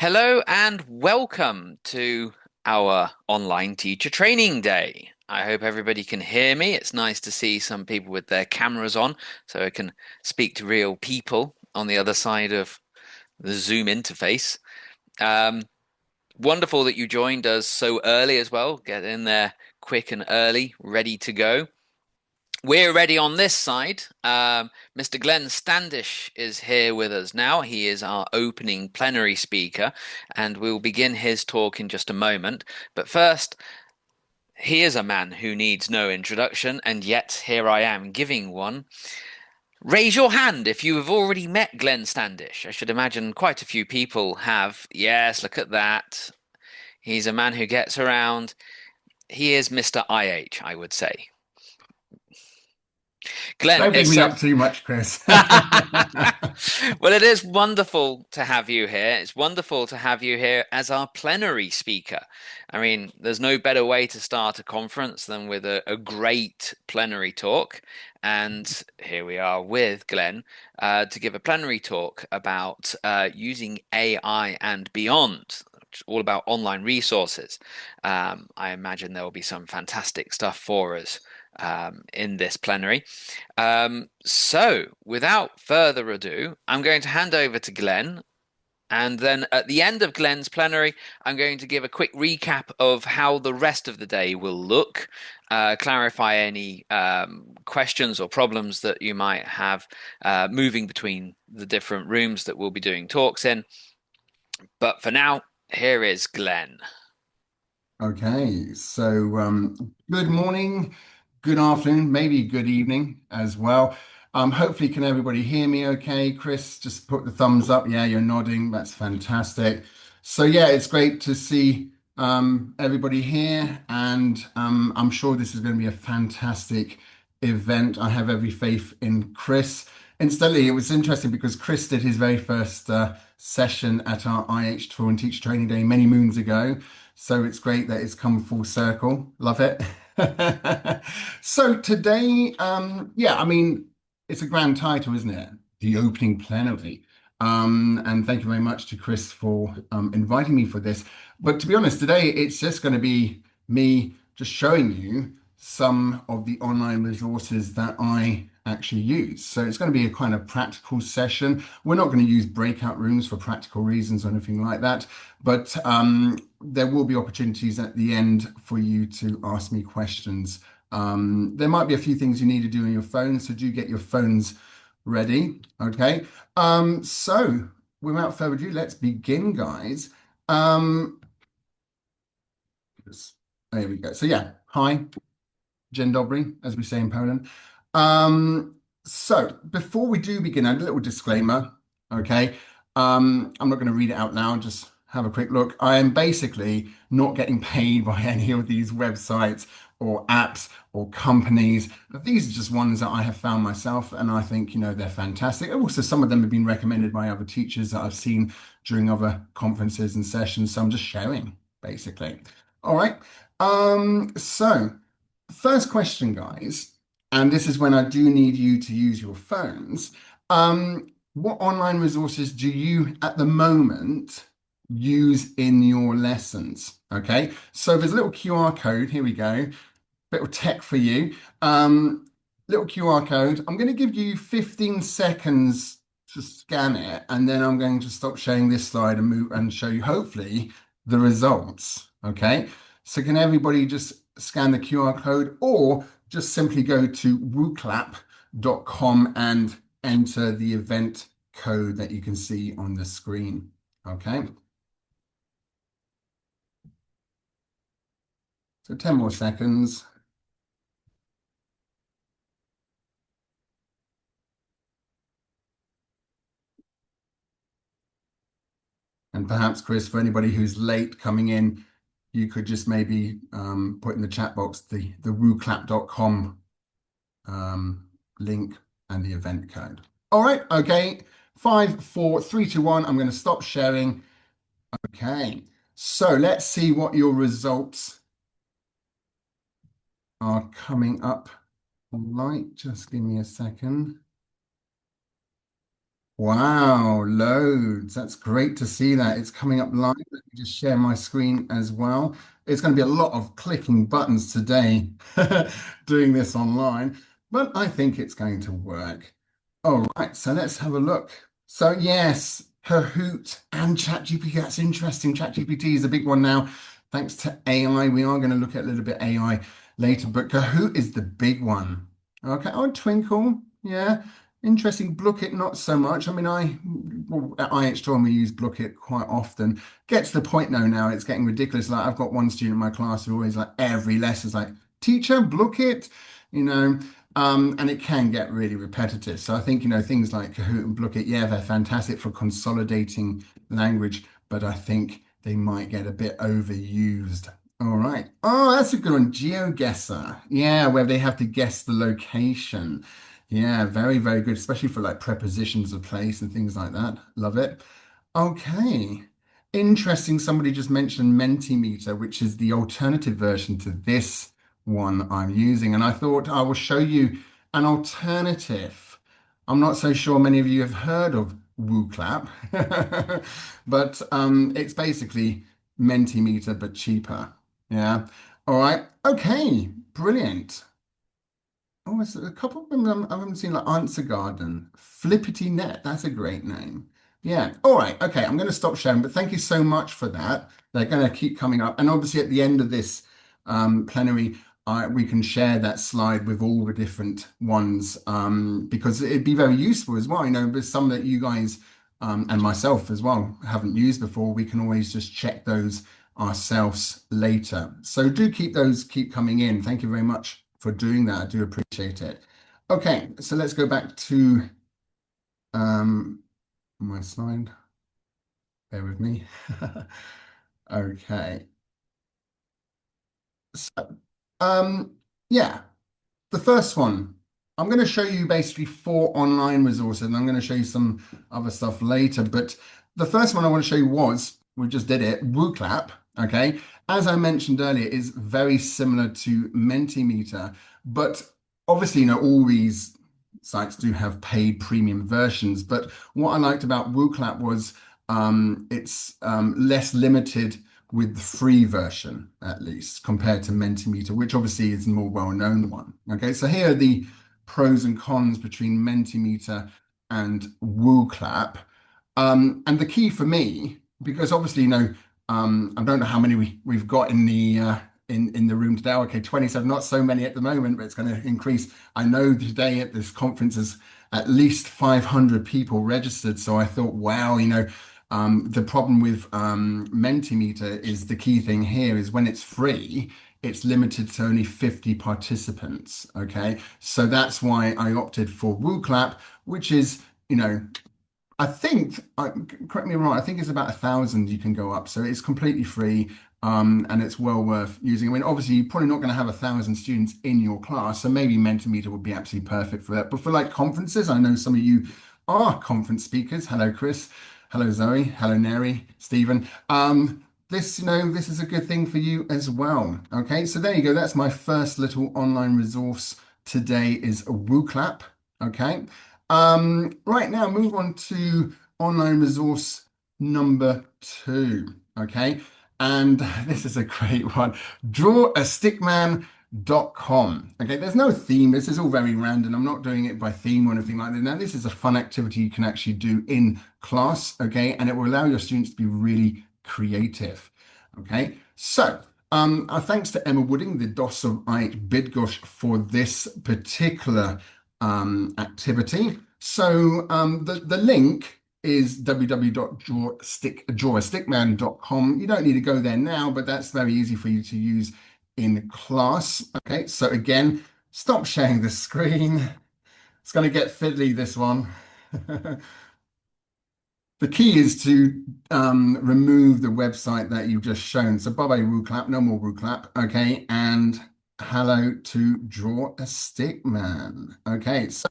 Hello and welcome to our online teacher training day. I hope everybody can hear me. It's nice to see some people with their cameras on so I can speak to real people on the other side of the Zoom interface. Um, Wonderful that you joined us so early as well. Get in there quick and early, ready to go. We're ready on this side. Mr. Glenn Standish is here with us now. He is our opening plenary speaker, and we'll begin his talk in just a moment. But first, he is a man who needs no introduction, and yet here I am giving one. Raise your hand if you have already met Glenn Standish. I should imagine quite a few people have. Yes, look at that. He's a man who gets around. He is Mr. IH, I would say. Glenn, Don't big it's me so up too much, Chris. Well, it is wonderful to have you here. It's wonderful to have you here as our plenary speaker. I mean, there's no better way to start a conference than with a great plenary talk. And here we are with Glenn to give a plenary talk about using AI and beyond. Which is all about online resources. I imagine there will be some fantastic stuff for us in this plenary. Without further ado, I'm going to hand over to Glenn. And then at the end of Glenn's plenary, I'm going to give a quick recap of how the rest of the day will look, clarify any questions or problems that you might have moving between the different rooms that we'll be doing talks in. But for now, here is Glenn. Okay, so good morning, good afternoon, maybe good evening as well. Hopefully, can everybody hear me okay? Chris, just put the thumbs up. Yeah, you're nodding. That's fantastic. So yeah, it's great to see everybody here, and I'm sure this is going to be a fantastic event. I have every faith in Chris. Incidentally, it was interesting because Chris did his very first session at our IH Tour and Teach Training Day many moons ago. So it's great that it's come full circle. Love it. So today, yeah, I mean, it's a grand title, isn't it? The opening plenary. And thank you very much to Chris for inviting me for this. But to be honest, today it's just going to be me just showing you some of the online resources that I actually use. So it's going to be a kind of practical session. We're not going to use breakout rooms for practical reasons or anything like that, but there will be opportunities at the end for you to ask me questions. There might be a few things you need to do on your phone, so do get your phones ready. Okay. So without further ado, let's begin, guys. Um, there we go. So yeah, hi. Dzień dobry, as we say in Poland. So before we do begin, a little disclaimer, okay? I'm not going to read it out loud, just have a quick look. I am basically not getting paid by any of these websites or apps or companies. These are just ones that I have found myself, and I think, they're fantastic. Also, some of them have been recommended by other teachers that I've seen during other conferences and sessions, so I'm just sharing, basically. All right. So first question, guys, and this is when I do need you to use your phones. What online resources do you at the moment use in your lessons? Okay, so there's a little QR code. Here we go. Bit of tech for you. Little QR code. I'm going to give you 15 seconds to scan it, and then I'm going to stop sharing this slide and move and show you hopefully the results. Okay, so can everybody just scan the QR code or just simply go to wooclap.com and enter the event code that you can see on the screen. Okay, so 10 more seconds. And perhaps, Chris, for anybody who's late coming in, you could just maybe put in the chat box the wooclap.com link and the event code. All right, okay. 5, 4, 3, 2, 1. I'm going to stop sharing. Okay, so let's see what your results are coming up like. Just give me a second. Wow, loads. That's great to see that. It's coming up live. Let me just share my screen as well. It's going to be a lot of clicking buttons today doing this online, but I think it's going to work. All right, so let's have a look. So yes, Kahoot and ChatGPT. That's interesting. ChatGPT is a big one now. Thanks to AI, we are going to look at a little bit AI later, but Kahoot is the big one. Okay. Oh, Twinkle. Yeah. Interesting. Blooket, not so much. I mean, well, at IHCYLT we use Blooket quite often. Get to the point now, it's getting ridiculous. Like I've got one student in my class who always like every lesson is like, teacher, Blooket, you know, and it can get really repetitive. So I think, things like Kahoot and Blooket, yeah, they're fantastic for consolidating language, but I think they might get a bit overused. All right. Oh, that's a good one. GeoGuessr. Yeah, where they have to guess the location. Yeah, very, very good, especially for like prepositions of place and things like that. Love it. Okay. Interesting. Somebody just mentioned Mentimeter, which is the alternative version to this one I'm using. And I thought I will show you an alternative. I'm not so sure many of you have heard of WooClap, but it's basically Mentimeter, but cheaper. Yeah. All right. Okay. Brilliant. Oh, it's a couple of them I haven't seen, like Answer Garden, Flippity Net. That's a great name. Yeah. All right. Okay. I'm going to stop sharing, but thank you so much for that. They're going to keep coming up. And obviously, at the end of this plenary, we can share that slide with all the different ones because it'd be very useful as well. There's some that you guys and myself as well haven't used before. We can always just check those ourselves later. So do keep coming in. Thank you very much for doing that. I do appreciate it. Okay, so let's go back to um, my slide. Bear with me. Okay. So, um, yeah, the first one, I'm going to show you basically four online resources, and I'm going to show you some other stuff later. But the first one I want to show you we just did it, WooClap. Okay. As I mentioned earlier, is very similar to Mentimeter, but obviously, all these sites do have paid premium versions. But what I liked about WooClap was it's less limited with the free version, at least, compared to Mentimeter, which obviously is the more well-known one. Okay, so here are the pros and cons between Mentimeter and WooClap. And the key for me, because obviously, I don't know how many we've got in the room today. Okay, 27, not so many at the moment, but it's going to increase. I know today at this conference is at least 500 people registered. So I thought, wow, the problem with Mentimeter is the key thing here is when it's free, it's limited to only 50 participants. Okay, so that's why I opted for WooClap, which is, I think, correct me if I'm wrong, I think it's about 1,000 you can go up. So it's completely free and it's well worth using. I mean, obviously, you're probably not going to have 1,000 students in your class. So maybe Mentimeter would be absolutely perfect for that. But for like conferences, I know some of you are conference speakers. Hello, Chris. Hello, Zoe. Hello, Neri, Stephen. This is a good thing for you as well. Okay, so there you go. That's my first little online resource today is a WooClap. Okay. Right now, move on to online resource number two. Okay. And this is a great one. Drawastickman.com. Okay. There's no theme. This is all very random. I'm not doing it by theme or anything like that. Now, this is a fun activity you can actually do in class. Okay. And it will allow your students to be really creative. Okay. So, thanks to Emma Wooding, the DOS of IH Bydgoszcz, for this particular activity. So the link is www.drawastickman.com. You don't need to go there now, but that's very easy for you to use in class. Okay, so again, stop sharing the screen. It's going to get fiddly, this one. The key is to remove the website that you've just shown. So bye-bye WooClap, no more WooClap. Okay, and hello to Draw a Stick Man. Okay, so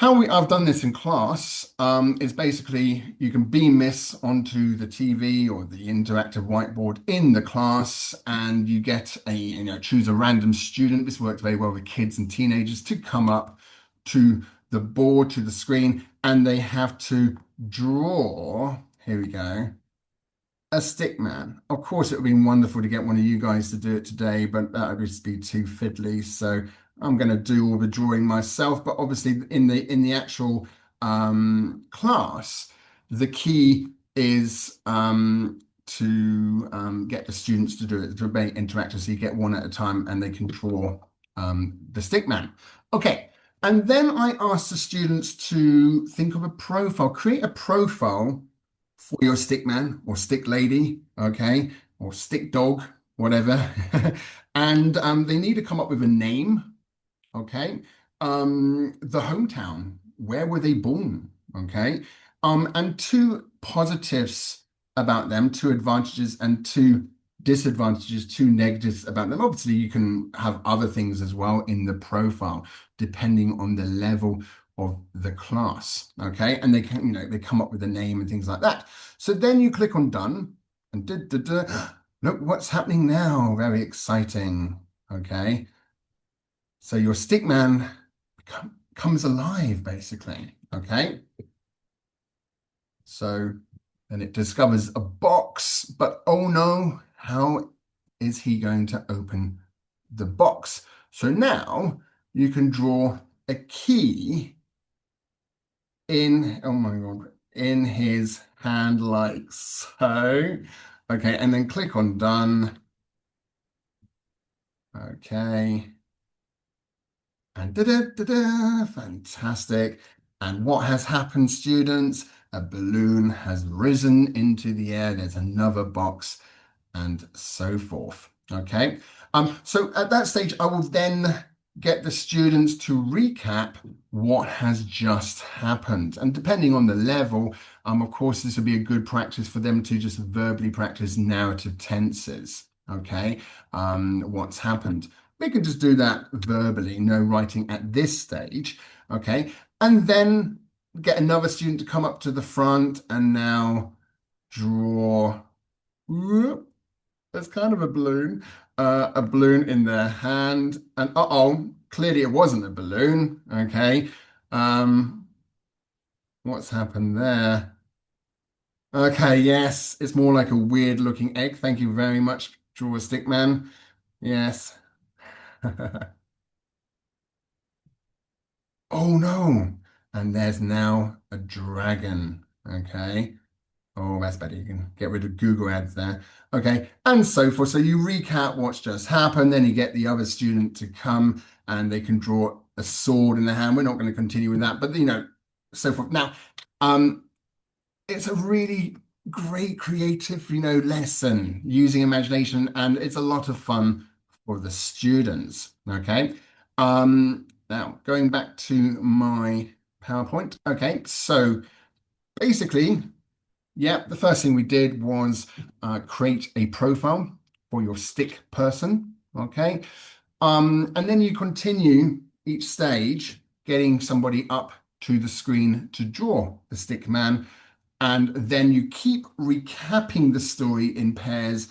I've done this in class is basically you can beam this onto the TV or the interactive whiteboard in the class, and you get choose a random student. This works very well with kids and teenagers to come up to the board to the screen and they have to draw. Here we go, a stick man. Of course, it would have been wonderful to get one of you guys to do it today, but that would just be too fiddly. So I'm going to do all the drawing myself. But obviously, in the actual class, the key is to get the students to do it. It's very interactive, so you get one at a time, and they can draw the stick man. Okay. And then I asked the students to think of a profile, create a profile for your stick man or stick lady, okay, or stick dog, whatever. And they need to come up with a name, okay, the hometown, where were they born, okay, and two positives about them, two advantages and two disadvantages, two negatives about them. Obviously, you can have other things as well in the profile, depending on the level of the class, okay, and they can, they come up with a name and things like that. So then you click on done, and look what's happening now. Very exciting, okay. So your stick man comes alive, basically, okay? So then it discovers a box, but oh no, how is he going to open the box? So now you can draw a key in, oh my God, in his hand like so. Okay, and then click on done. Okay. And da-da-da-da, fantastic. And what has happened, students? A balloon has risen into the air. There's another box and so forth. Okay. So at that stage, I will then get the students to recap what has just happened. And depending on the level, of course, this would be a good practice for them to just verbally practice narrative tenses. Okay. What's happened. We can just do that verbally, no writing at this stage. Okay. And then get another student to come up to the front and now draw. There's kind of a balloon in their hand. And uh-oh, clearly it wasn't a balloon. Okay. Um, what's happened there? Okay, yes, it's more like a weird looking egg. Thank you very much, Draw a Stick Man. Yes. Oh no. And there's now a dragon. Okay. Oh, that's better. You can get rid of Google ads there. Okay. And so forth. So you recap what's just happened. Then you get the other student to come and they can draw a sword in the hand. We're not going to continue with that, but so forth. Now, it's a really great creative, lesson using imagination, and it's a lot of fun for the students. Okay. Now going back to my PowerPoint. Okay, so basically, yeah, the first thing we did was create a profile for your stick person. Okay. And then you continue each stage, getting somebody up to the screen to draw the stick man. And then you keep recapping the story in pairs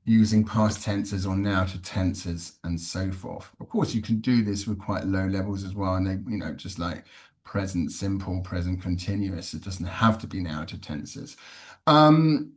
using past tenses or now to tenses and so forth. Of course, you can do this with quite low levels as well. And they, just like present simple, present continuous. It doesn't have to be now to tenses. And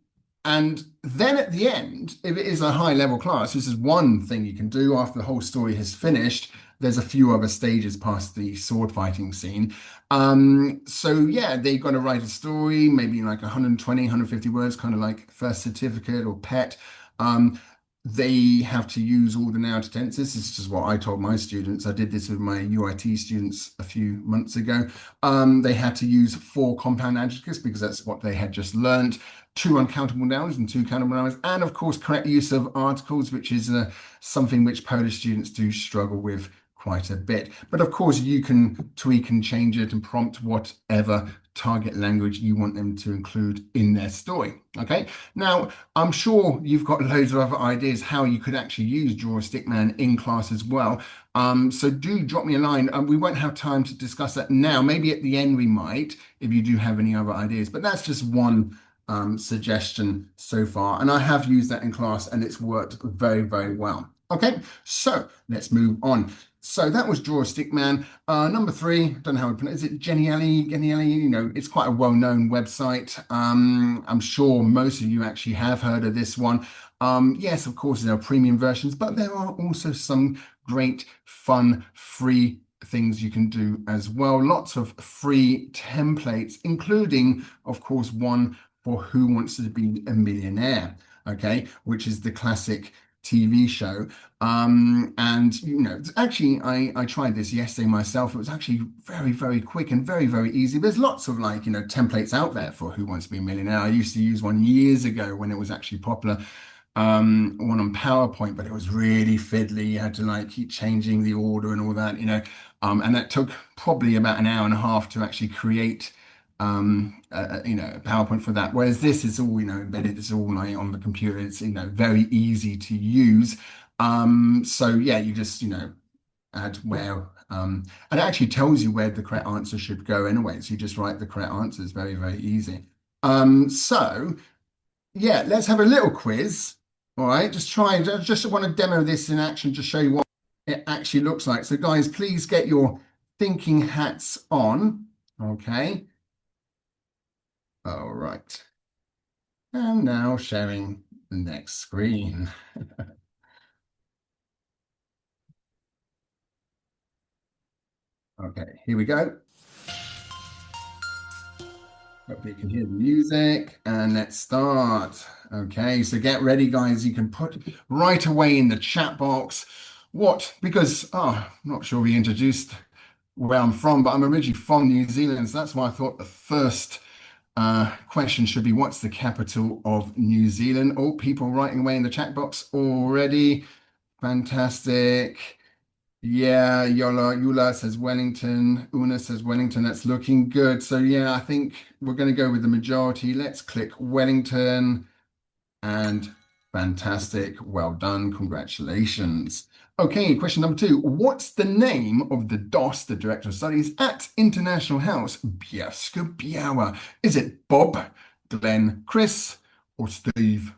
then at the end, if it is a high level class, this is one thing you can do after the whole story has finished. There's a few other stages past the sword fighting scene. So yeah, they've got to write a story, maybe like 120, 150 words, kind of like first certificate or pet. Um, they have to use all the now to tenses. This is just what I told my students. I did this with my UIT students a few months ago. They had to use 4 compound adjectives because that's what they had just learned. 2 uncountable nouns and 2 countable nouns, and of course, correct use of articles, which is something which Polish students do struggle with quite a bit. But of course, you can tweak and change it and prompt whatever target language you want them to include in their story. Okay. Now, I'm sure you've got loads of other ideas how you could actually use Draw a Stickman in class as well. So do drop me a line. We won't have time to discuss that now. Maybe at the end we might, if you do have any other ideas. But that's just one suggestion so far. And I have used that in class and it's worked very, very well. Okay, so let's move on. So that was Draw a Stick Man. Number three, don't know how to pronounce it. Geniali, Geniali. It's quite a well-known website. I'm sure most of you actually have heard of this one. Yes, of course, there are premium versions, but there are also some great, fun, free things you can do as well. Lots of free templates, including, of course, one for Who Wants to Be a Millionaire, okay, which is the classic TV show. And actually, I tried this yesterday myself. It was actually very, very quick and very, very easy. There's lots of templates out there for Who Wants to Be a Millionaire. I used to use one years ago when it was actually popular, one on PowerPoint, but it was really fiddly. You had to keep changing the order and all that, and that took probably about an hour and a half to actually create a PowerPoint for that. Whereas this is all, embedded, it's all on the computer. It's, very easy to use. So yeah, you just, add where, and it actually tells you where the correct answer should go anyway. So you just write the correct answers. Very, very easy. So yeah, let's have a little quiz. All right, just want to demo this in action to show you what it actually looks like. So guys, please get your thinking hats on. Okay. All right. And now sharing the next screen. Okay, here we go. Hopefully you can hear the music and let's start. Okay, so get ready, guys. You can put right away in the chat box because I'm not sure we introduced where I'm from, but I'm originally from New Zealand. So that's why I thought the first question should be what's the capital of New Zealand? Oh, people writing away in the chat box already. Fantastic. Yeah, Yula says Wellington. Una says Wellington. That's looking good. So yeah, I think we're going to go with the majority. Let's click Wellington and fantastic. Well done. Congratulations. Okay, question number two. What's the name of the DOS, the Director of Studies at International House, Bielsko-Biala? Is it Bob, Glenn, Chris, or Steve?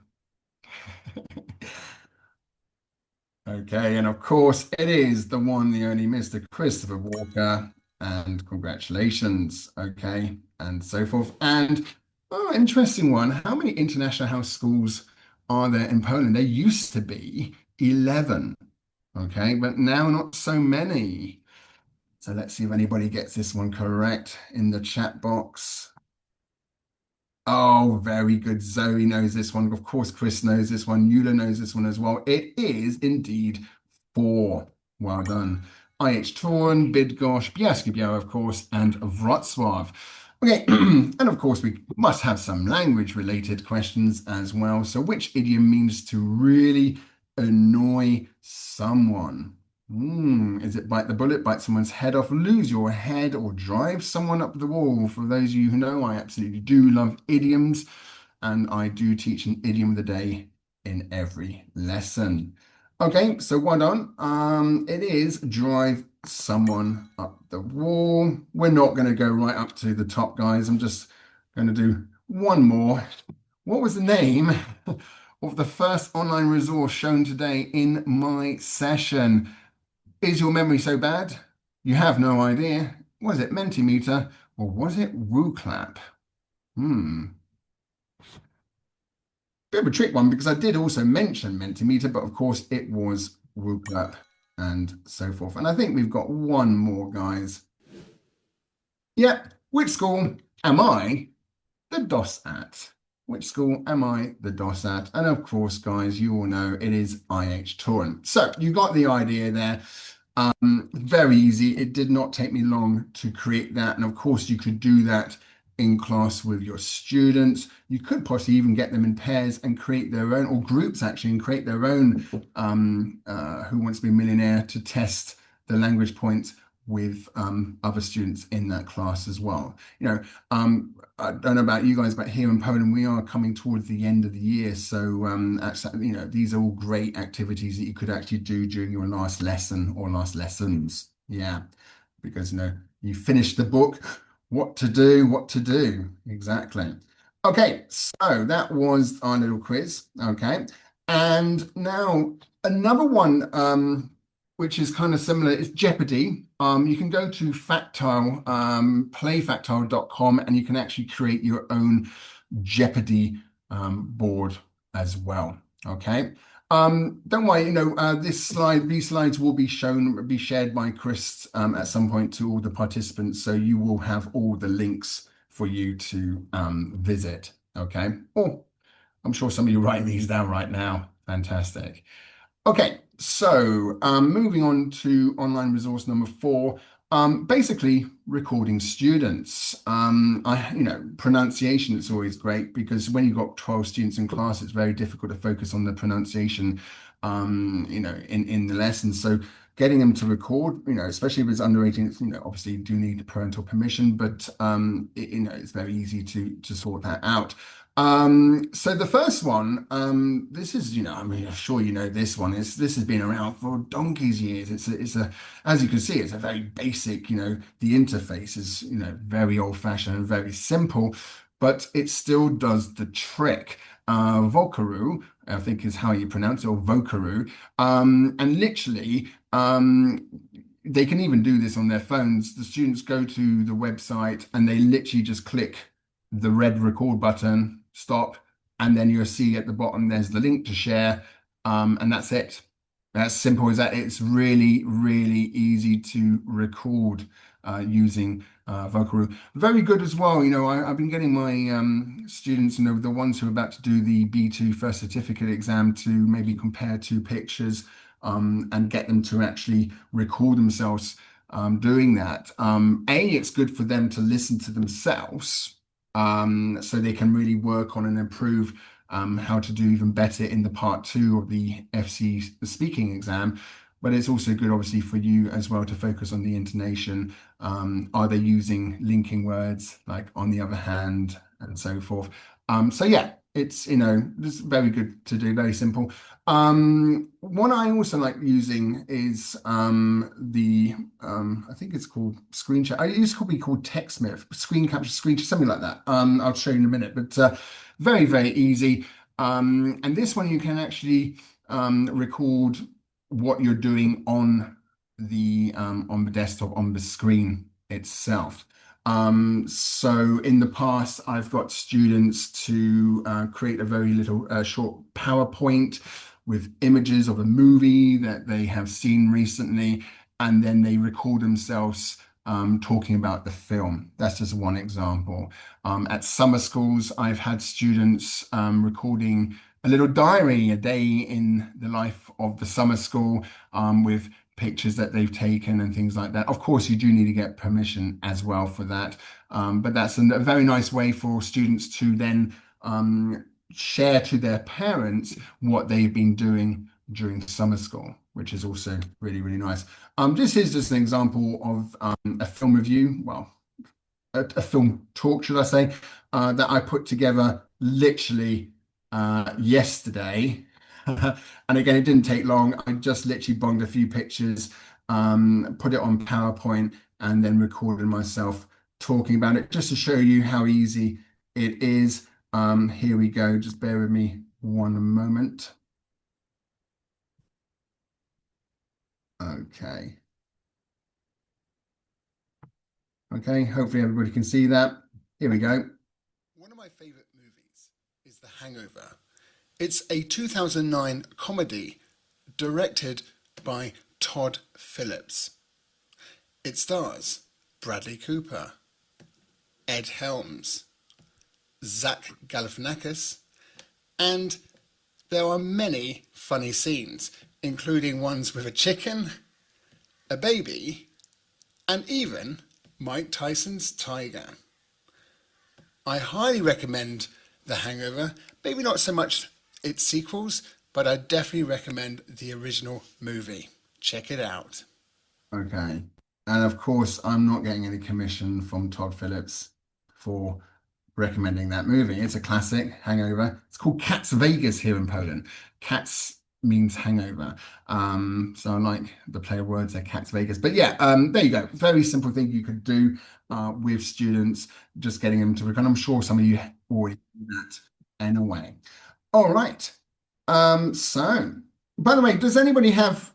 Okay, and of course it is the one, the only Mr. Christopher Walker, and congratulations. Okay, and so forth. And interesting one. How many international house schools are there in Poland? There used to be 11. Okay, but now not so many. So let's see if anybody gets this one correct in the chat box. Oh, very good. Zoe knows this one. Of course, Chris knows this one. Eula knows this one as well. It is indeed four. Well done. IH Toruń, Bydgoszcz, Bielsko-Biała, of course, and Wrocław. Okay, and of course, we must have some language related questions as well. So, which idiom means to really annoy someone? Is it bite the bullet, bite someone's head off, lose your head, or drive someone up the wall? For those of you who know, I absolutely do love idioms, and I do teach an idiom of the day in every lesson. Okay, so well done. It is drive someone up the wall. We're not going to go right up to the top, guys. I'm just going to do one more. What was the name of the first online resource shown today in my session? Is your memory so bad? You have no idea. Was it Mentimeter or was it WooClap? Hmm. Bit of a trick one because I did also mention Mentimeter, but of course it was WooClap and so forth. And I think we've got one more, guys. Yep. Which school am I the DOS at? Which school am I the DOS at? And of course, guys, you all know it is IH Toruń. So you got the idea there. Very easy. It did not take me long to create that. And of course, you could do that in class with your students. You could possibly even get them in pairs and create their own, or groups actually, and create their own Who Wants to Be a Millionaire to test the language points with other students in that class as well. I don't know about you guys, but here in Poland, we are coming towards the end of the year. So, these are all great activities that you could actually do during your last lesson or last lessons. Yeah, because, you finish the book, what to do, what to do. Exactly. Okay, so that was our little quiz. Okay. And now another one. which is kind of similar. It's Jeopardy. You can go to Factile, playfactile.com, and you can actually create your own Jeopardy board as well. Okay. Don't worry, these slides will be shared by Chris at some point to all the participants, so you will have all the links for you to visit. Okay. Oh, I'm sure some of you are writing these down right now. Fantastic. Okay, so moving on to online resource number four, basically recording students. Pronunciation is always great because when you've got 12 students in class, it's very difficult to focus on the pronunciation, in the lesson. So getting them to record, especially if it's under 18, obviously you do need parental permission, but it's very easy to sort that out. So the first one, this is, I mean, I'm sure you know this one. This has been around for donkey's years. As you can see, it's a very basic, the interface is, very old-fashioned and very simple, but it still does the trick. Vocaroo, I think is how you pronounce it, or Vocaroo. And literally, they can even do this on their phones. The students go to the website and they literally just click the red record button, stop, and then you'll see at the bottom there's the link to share, and that's it. As simple as that. It's really, really easy to record using Vocaroo. Very good as well. I've been getting my students, the ones who are about to do the B2 first certificate exam, to maybe compare two pictures and get them to actually record themselves doing that. It's good for them to listen to themselves, so they can really work on and improve how to do even better in the part two of the FC speaking exam. But it's also good, obviously, for you as well to focus on the intonation. Are they using linking words like on the other hand and so forth? So yeah, it's this is very good to do, very simple. One I also like using is the I think it's called screen chat. It used to be called TechSmith, screen capture, screen, something like that. I'll show you in a minute, but very, very easy. And this one you can actually record what you're doing on the desktop, on the screen itself. So in the past, I've got students to create a very little short PowerPoint with images of a movie that they have seen recently, and then they record themselves talking about the film. That's just one example. At summer schools, I've had students recording a little diary, a day in the life of the summer school, with pictures that they've taken and things like that. Of course, you do need to get permission as well for that. But that's a very nice way for students to then share to their parents what they've been doing during summer school, which is also really, really nice. This is just an example of a film review, well, a film talk, should I say, that I put together literally yesterday. And again, it didn't take long. I just literally bonged a few pictures, put it on PowerPoint, and then recorded myself talking about it just to show you how easy it is. Here we go. Just bear with me one moment. Okay. Okay, hopefully everybody can see that. Here we go. One of my favourite movies is The Hangover. It's a 2009 comedy directed by Todd Phillips. It stars Bradley Cooper, Ed Helms, Zach Galifianakis, and there are many funny scenes, including ones with a chicken, a baby, and even Mike Tyson's tiger. I highly recommend The Hangover, maybe not so much its sequels, but I definitely recommend the original movie. Check it out. Okay. And of course, I'm not getting any commission from Todd Phillips for recommending that movie. It's a classic, Hangover. It's called Cats Vegas here in Poland. Cats means hangover. So I like the play of words there, Cats Vegas. But yeah, there you go. Very simple thing you could do with students, just getting them to record. I'm sure some of you already do that anyway. All right. So, by the way, does anybody have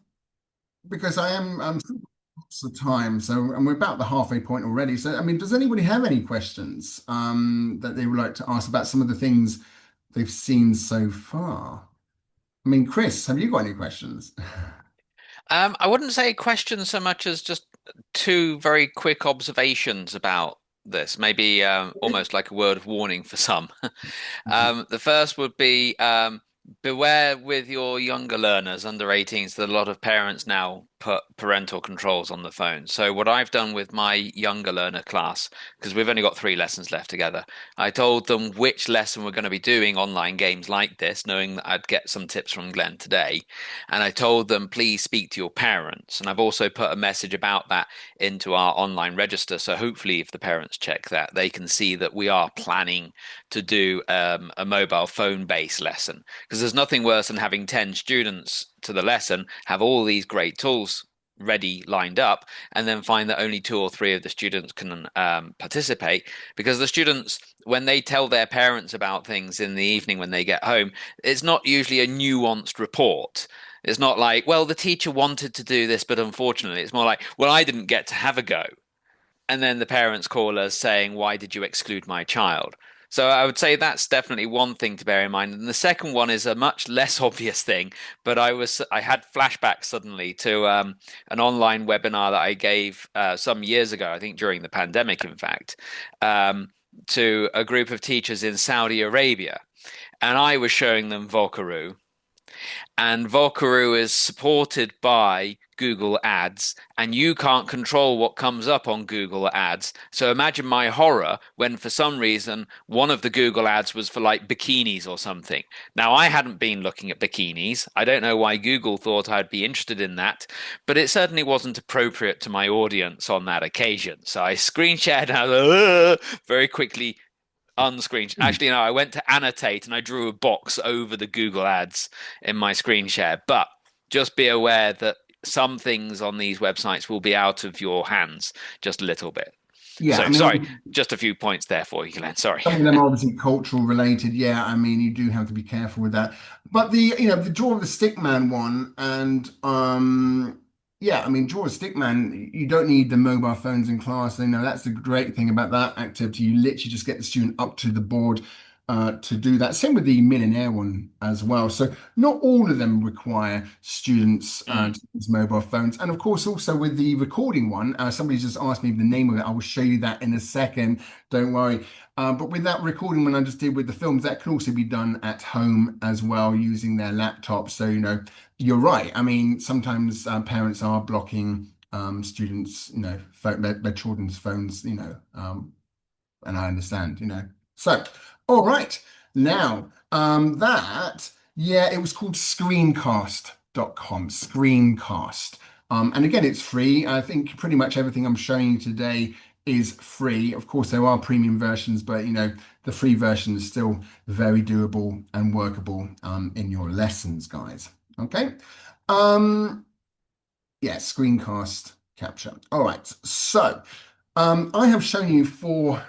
because I'm lots of time, so and we're about the halfway point already. So, I mean, does anybody have any questions that they would like to ask about some of the things they've seen so far? I mean, Chris, have you got any questions? I wouldn't say questions so much as just two very quick observations about this, maybe almost like a word of warning for some. The first would be beware with your younger learners under 18s that a lot of parents now put parental controls on the phone. So what I've done with my younger learner class, because we've only got 3 lessons left together, I told them which lesson we're going to be doing online games like this, knowing that I'd get some tips from Glenn today. And I told them, please speak to your parents. And I've also put a message about that into our online register. So hopefully if the parents check that, they can see that we are planning to do a mobile phone based lesson because there's nothing worse than having 10 students to the lesson have all these great tools ready lined up and then find that only 2 or 3 of the students can participate because the students when they tell their parents about things in the evening when they get home it's not usually a nuanced report. It's not like, well, the teacher wanted to do this, but unfortunately, it's more like, well, I didn't get to have a go. And then the parents call us saying, why did you exclude my child? So I would say that's definitely one thing to bear in mind. And the second one is a much less obvious thing, but I had flashbacks suddenly to an online webinar that I gave some years ago, I think during the pandemic, in fact, to a group of teachers in Saudi Arabia. And I was showing them Volcaroo, and Volcaroo is supported by Google Ads, and you can't control what comes up on Google Ads. So imagine my horror when, for some reason, one of the Google Ads was for like bikinis or something. Now, I hadn't been looking at bikinis. I don't know why Google thought I'd be interested in that, but it certainly wasn't appropriate to my audience on that occasion. So I screen shared and I was very quickly unscreen. Actually, no, I went to annotate and I drew a box over the Google ads in my screen share. But just be aware that some things on these websites will be out of your hands just a little bit. Yeah, I So, mean, sorry, just a few points there for you, Glenn. Sorry. some of them are obviously cultural related. Yeah, I mean, you do have to be careful with that. But the draw of the stick man one, and yeah, I mean, draw a stick man. You don't need the mobile phones in class. That's the great thing about that activity. You literally just get the student up to the board. To do that. Same with the millionaire one as well. So not all of them require students Mm. to use mobile phones. And of course, also with the recording one, somebody just asked me the name of it. I will show you that in a second. Don't worry. But with that recording one I just did with the films, that can also be done at home as well using their laptop. So, you're right. I mean, sometimes parents are blocking students, their children's phones, and I understand, So, all right. Now, yeah, it was called screencast.com, screencast. And again, it's free. I think pretty much everything I'm showing you today is free. Of course, there are premium versions, but the free version is still very doable and workable in your lessons, guys. Okay. Um, yeah, screencast capture. All right. So I have shown you 4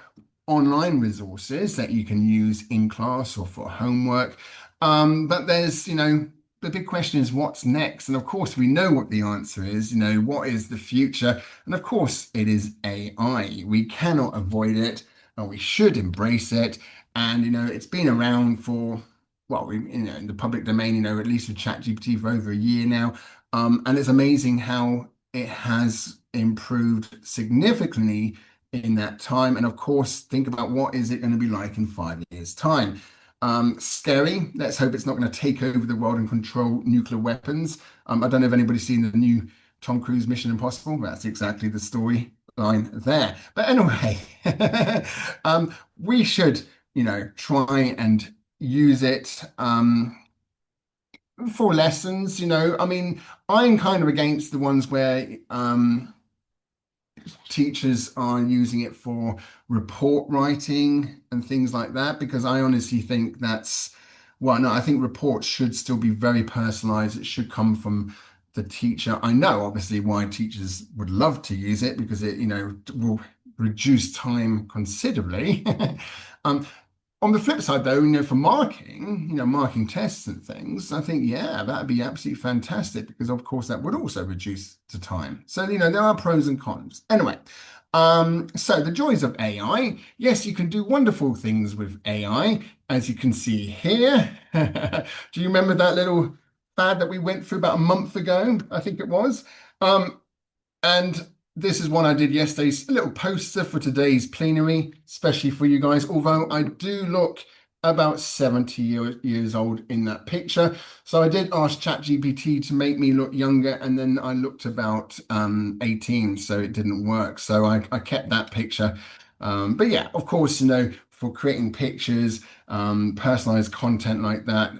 online resources that you can use in class or for homework. But there's, the big question is what's next? And of course, we know what the answer is. What is the future? And of course, it is AI. We cannot avoid it, and we should embrace it. And, it's been around for, well, in the public domain, at least with ChatGPT for over a year now. And it's amazing how it has improved significantly in that time. And of course, think about what is it going to be like in 5 years' time. Scary. Let's hope it's not going to take over the world and control nuclear weapons. I don't know if anybody's seen the new Tom Cruise Mission Impossible. That's exactly the storyline there. But anyway, we should, try and use it for lessons. I mean, I'm kind of against the ones where teachers are using it for report writing and things like that because I honestly think well, no, I think reports should still be very personalized. It should come from the teacher. I know obviously why teachers would love to use it because it, will reduce time considerably. Um, On the flip side, though, for marking, marking tests and things, I think, yeah, that'd be absolutely fantastic because, of course, that would also reduce the time. So, there are pros and cons. Anyway, so the joys of AI. Yes, you can do wonderful things with AI, as you can see here. Do you remember that little fad that we went through about a month ago? I think it was. And this is one I did yesterday, a little poster for today's plenary, especially for you guys, although I do look about 70 years old in that picture. So I did ask ChatGPT to make me look younger, and then I looked about 18, so it didn't work. So I kept that picture. But yeah, of course, for creating pictures, personalized content like that,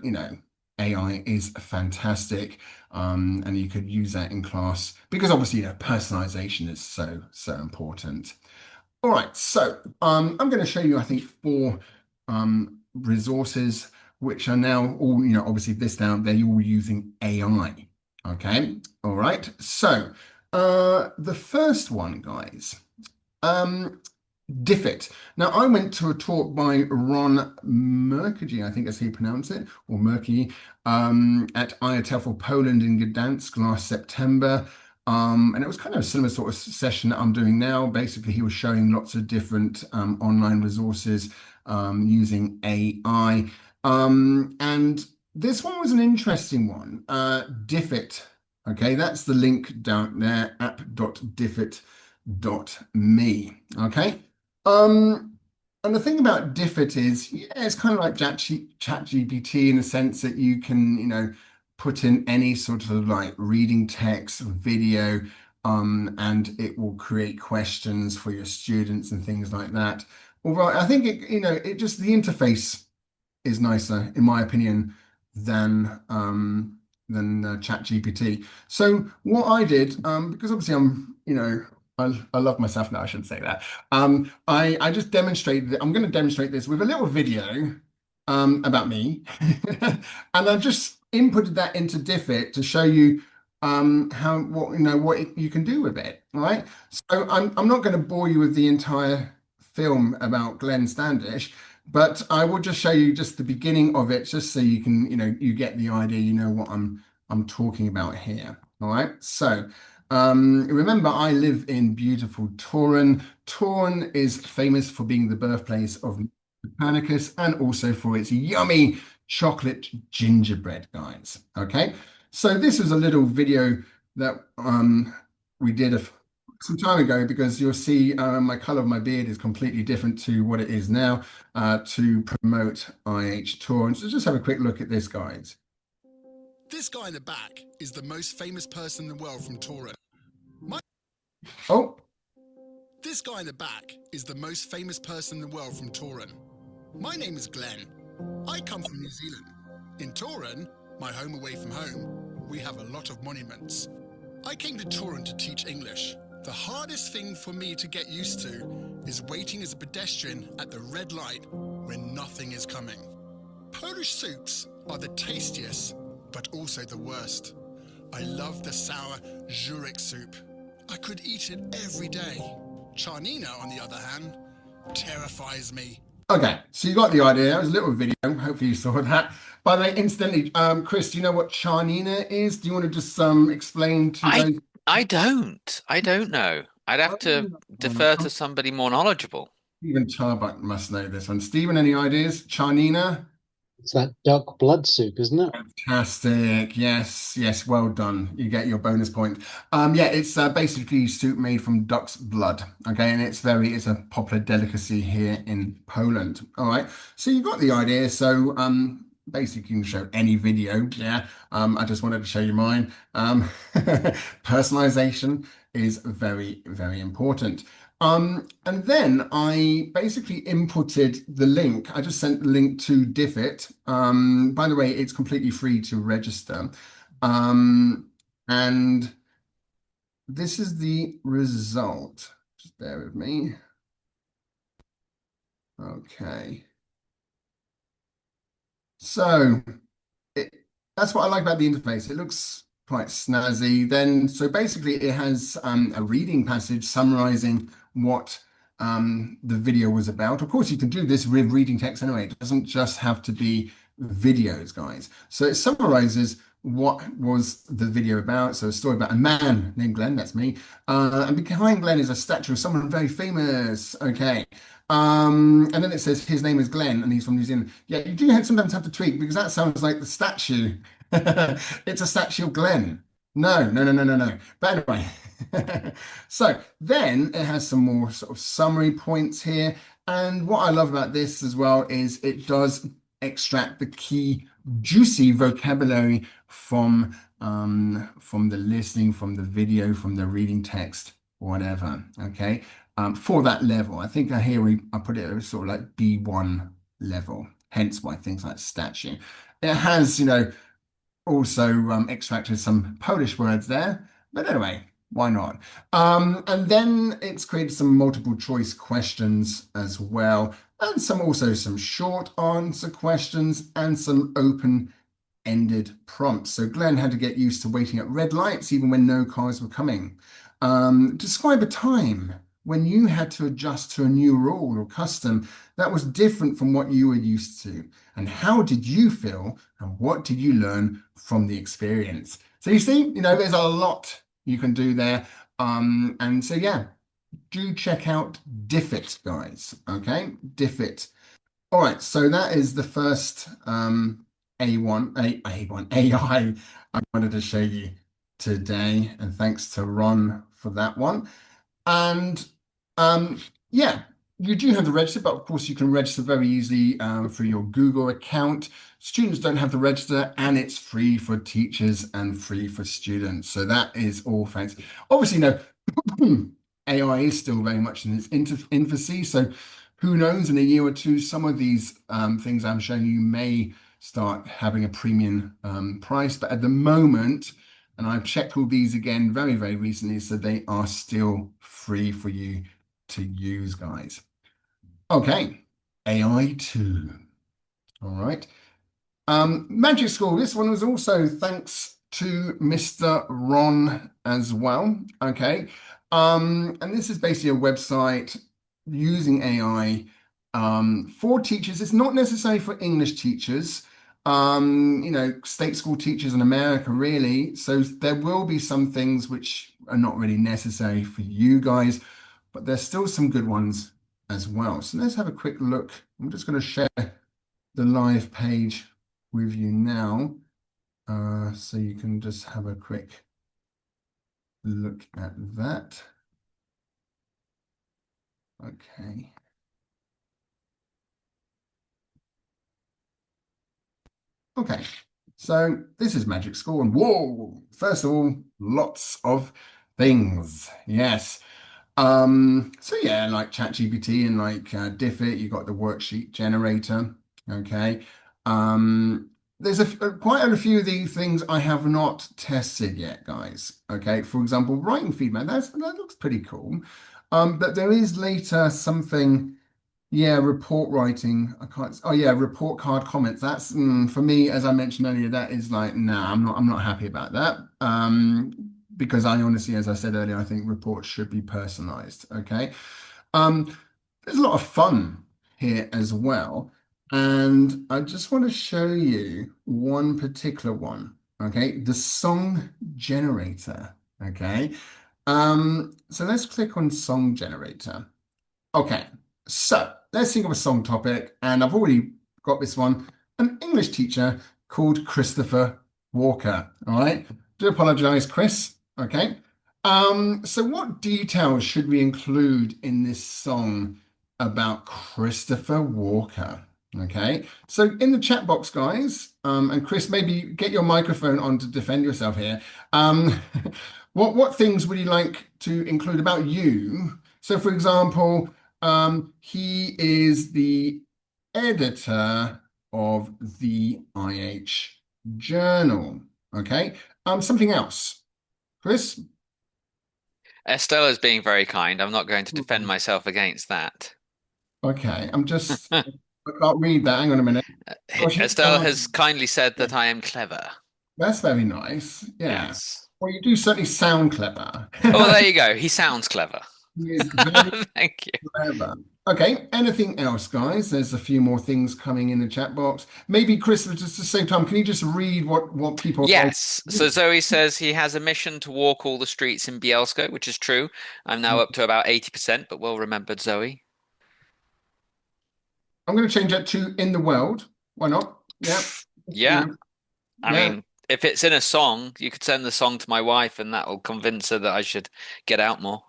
AI is fantastic. And you could use that in class because obviously, personalization is so important. All right, so I'm going to show you, I think, four resources which are now all, obviously this down, they're all using AI. Okay, all right. So the first one, guys, Diffit. Now, I went to a talk by Ron Merkgy, I think that's how you pronounce it, or Merky, at IHCYLT Poland in Gdansk last September. And it was kind of a similar sort of session that I'm doing now. Basically, he was showing lots of different online resources using AI. And this one was an interesting one. Diffit. Okay, that's the link down there, app.diffit.me. Okay. And the thing about Diffit is, yeah, it's kind of like ChatGPT in the sense that you can, put in any sort of like reading text, video, and it will create questions for your students and things like that. Although I think it just the interface is nicer, in my opinion, than ChatGPT. So what I did, because obviously I love myself now, I shouldn't say that. I just demonstrated I'm going to demonstrate this with a little video about me. And I just inputted that into Diffit to show you what you can do with it. All right. So I'm not going to bore you with the entire film about Glenn Standish, but I will just show you just the beginning of it, just so you can, you get the idea, what I'm talking about here. All right. So remember, I live in beautiful Toruń. Toruń is famous for being the birthplace of Copernicus and also for its yummy chocolate gingerbread, guys. Okay. So this is a little video that we did some time ago because you'll see my color of my beard is completely different to what it is now to promote IH Toruń. So just have a quick look at this, guys. This guy in the back is the most famous person in the world from Toruń. Oh. This guy in the back is the most famous person in the world from Toruń. My name is Glenn. I come from New Zealand. In Toruń, my home away from home, we have a lot of monuments. I came to Toruń to teach English. The hardest thing for me to get used to is waiting as a pedestrian at the red light when nothing is coming. Polish soups are the tastiest, but also the worst. I love the sour żurek soup. I could eat it every day. Czarnina, on the other hand, terrifies me. Okay, so you got the idea. That was a little video. Hopefully you saw that. By the way, incidentally, Chris, do you know what Czarnina is? Do you want to just explain to those? I don't know. I'd have to defer to somebody more knowledgeable. Stephen Tarbuck must know this one. Stephen, any ideas? Czarnina? It's that duck blood soup, isn't it? Fantastic. Yes, well done. You get your bonus point. Yeah, it's basically soup made from duck's blood. Okay, and it's a popular delicacy here in Poland. All right, so you got the idea. So basically you can show any video. Yeah, I just wanted to show you mine. Personalization is very, very important. And then I basically inputted the link. I just sent the link to Diffit. By the way, it's completely free to register. And this is the result. Just bear with me. Okay. So that's what I like about the interface. It looks quite snazzy. Then, so basically it has a reading passage summarizing what the video was about. Of course, you can do this with reading text anyway. It doesn't just have to be videos, guys. So it summarizes what was the video about. So a story about a man named Glenn, that's me. And behind Glenn is a statue of someone very famous. Okay. And then it says his name is Glenn and he's from New Zealand. Yeah, you do sometimes have to tweak because that sounds like the statue. It's a statue of Glenn. No, no, no, no, no, no. But anyway, so then it has some more sort of summary points here. And what I love about this as well is it does extract the key juicy vocabulary from the listening, from the video, from the reading text, whatever. Okay, for that level, I think I put it as sort of like B1 level. Hence why things like statue. It has, also extracted some Polish words there, but anyway, why not? And then it's created some multiple choice questions as well, and some short answer questions and some open-ended prompts. So Glenn had to get used to waiting at red lights even when no cars were coming. Describe a time when you had to adjust to a new rule or custom that was different from what you were used to. And how did you feel and what did you learn from the experience? So you see, there's a lot you can do there. And so, yeah, do check out Diffit, guys. Okay, Diffit. All right, so that is the first A1 AI I wanted to show you today. And thanks to Ron for that one. And yeah, you do have to register, but of course you can register very easily through your Google account. Students don't have to register, and it's free for teachers and free for students. So that is all thanks. Obviously, AI is still very much in its infancy. So who knows, in a year or two, some of these things I'm showing you may start having a premium price. But at the moment, and I've checked all these again very, very recently, so they are still free for you to use, guys. Okay, AI 2. All right. Magic School, this one was also thanks to Mr. Ron as well. Okay. And this is basically a website using AI for teachers. It's not necessarily for English teachers. State school teachers in America, really. So there will be some things which are not really necessary for you guys, but there's still some good ones as well. So let's have a quick look. I'm just going to share the live page with you now, so you can just have a quick look at that. Okay. Okay, so this is Magic School, and whoa, first of all, lots of things. Yes. So yeah, like ChatGPT and like Diffit, you got the worksheet generator. Okay. There's quite a few of these things I have not tested yet, guys. Okay, for example, writing feedback. That looks pretty cool. But there is later something. Yeah, report writing. I can't. Oh yeah, report card comments. That's for me, as I mentioned earlier. That is like, nah, I'm not happy about that. Because I honestly, as I said earlier, I think reports should be personalized. Okay. There's a lot of fun here as well, and I just want to show you one particular one. Okay, the song generator. Okay. So let's click on song generator. Okay, so let's think of a song topic, and I've already got this one. An English teacher called Christopher Walker. All right, do apologize, Chris. Okay. So what details should we include in this song about Christopher Walker? Okay, so in the chat box, guys, and Chris, maybe get your microphone on to defend yourself here. What things would you like to include about you? So, for example, he is the editor of the IH Journal. Okay. Something else, Chris? Estella's being very kind. I'm not going to defend myself against that. Okay, I can't read that. Hang on a minute. Oh, Estella has kindly said that I am clever. That's very nice. Yeah. Yes. Well, you do certainly sound clever. Oh, well, there you go. He sounds clever. He is very Thank you. clever. Okay, anything else, guys? There's a few more things coming in the chat box. Maybe Chris, just at the same time, can you just read what people are Yes. So Zoe says he has a mission to walk all the streets in Bielsko, which is true. I'm now up to about 80%, but well remembered, Zoe. I'm going to change that to in the world. Why not? Yeah. Yeah. I Yeah, mean, if it's in a song, you could send the song to my wife and that will convince her that I should get out more.